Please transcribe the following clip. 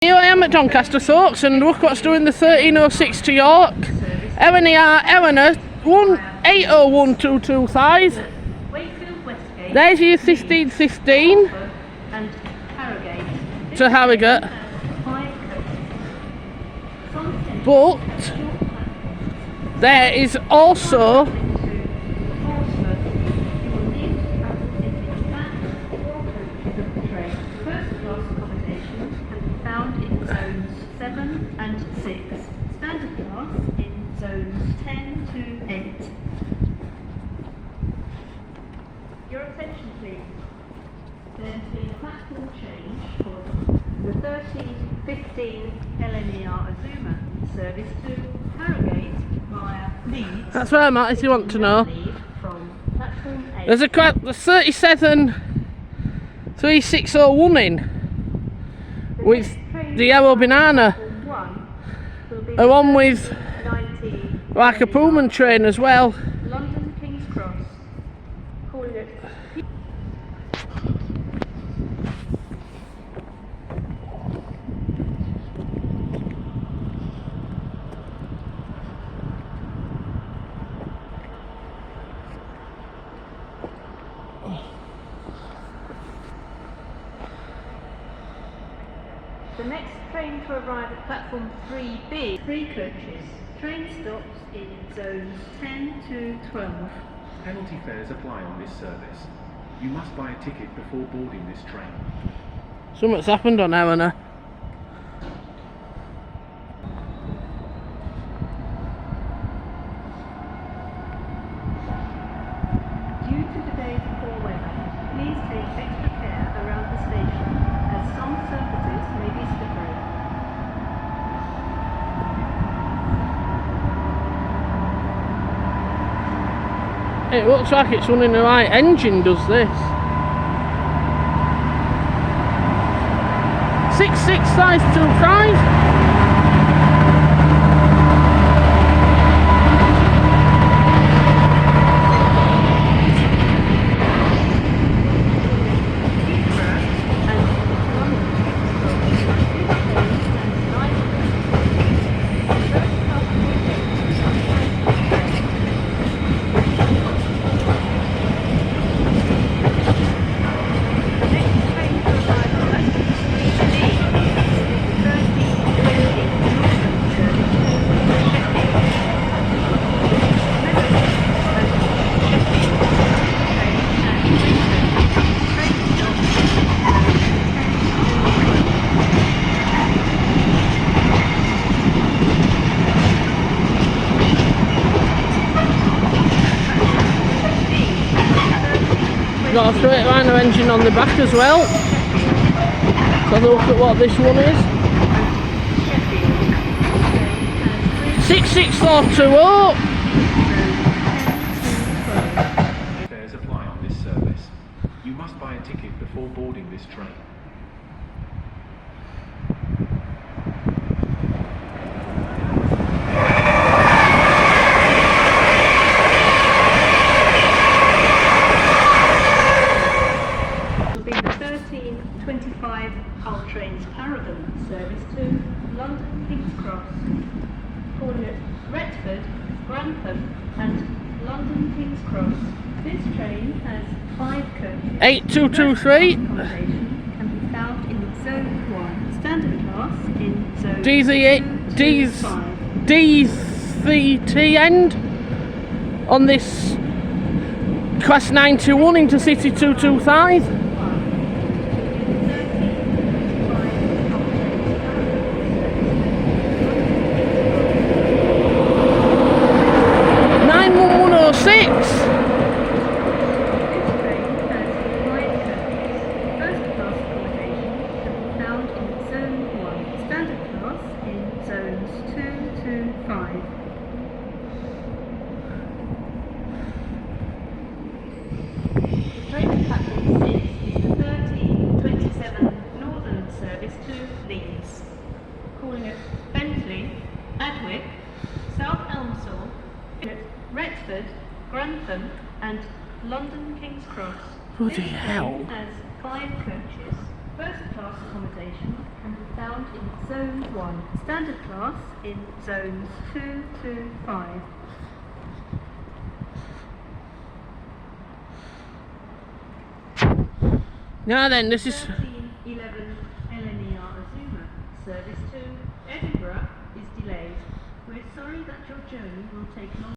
Here I am at Doncaster, folks, and look what's doing the 1306 to York. Eleanor 1801225. There's your 1515 to Harrogate. But there is also zones 7 and 6, standard class in zones 10 to 8. Your attention please. There's been a platform change for the 1315 LNER Azuma service to Harrogate via Leeds. That's where I'm at if you want to know. From platform 8. There's a 37361 in with the yellow banana, along with like a Pullman train as well. London King's Cross, calling it. The next train to arrive at platform 3B, 3 coaches. Train stops in zones 10 to 12. Penalty fares apply on this service. You must buy a ticket before boarding this train. Something's happened on Eleanor. Due to today's poor weather, please take extra care around the station, as some surfaces may be slippery. It looks like it's running the right engine, does this? 66525. Got a straight liner engine on the back as well. So have a look at what this one is. 66420. Fares apply on this service. You must buy a ticket before boarding this train. The 1325 Hull Trains Paragon service to London King's Cross, calling it Retford, Grantham and London King's Cross. This train has 5 coaches. 8223. Accommodation can be found in Zone 1, standard class in Zone D3T end on this Class 921 into City 225. Retford, Grantham and London King's Cross. Bloody This train hell. has 5 coaches. First class accommodation can be found in Zone 1, standard class in Zones 2 to 5. Now then, this is 1311 LNER Azuma. Service to Edinburgh is delayed. We're sorry that your journey will take longer.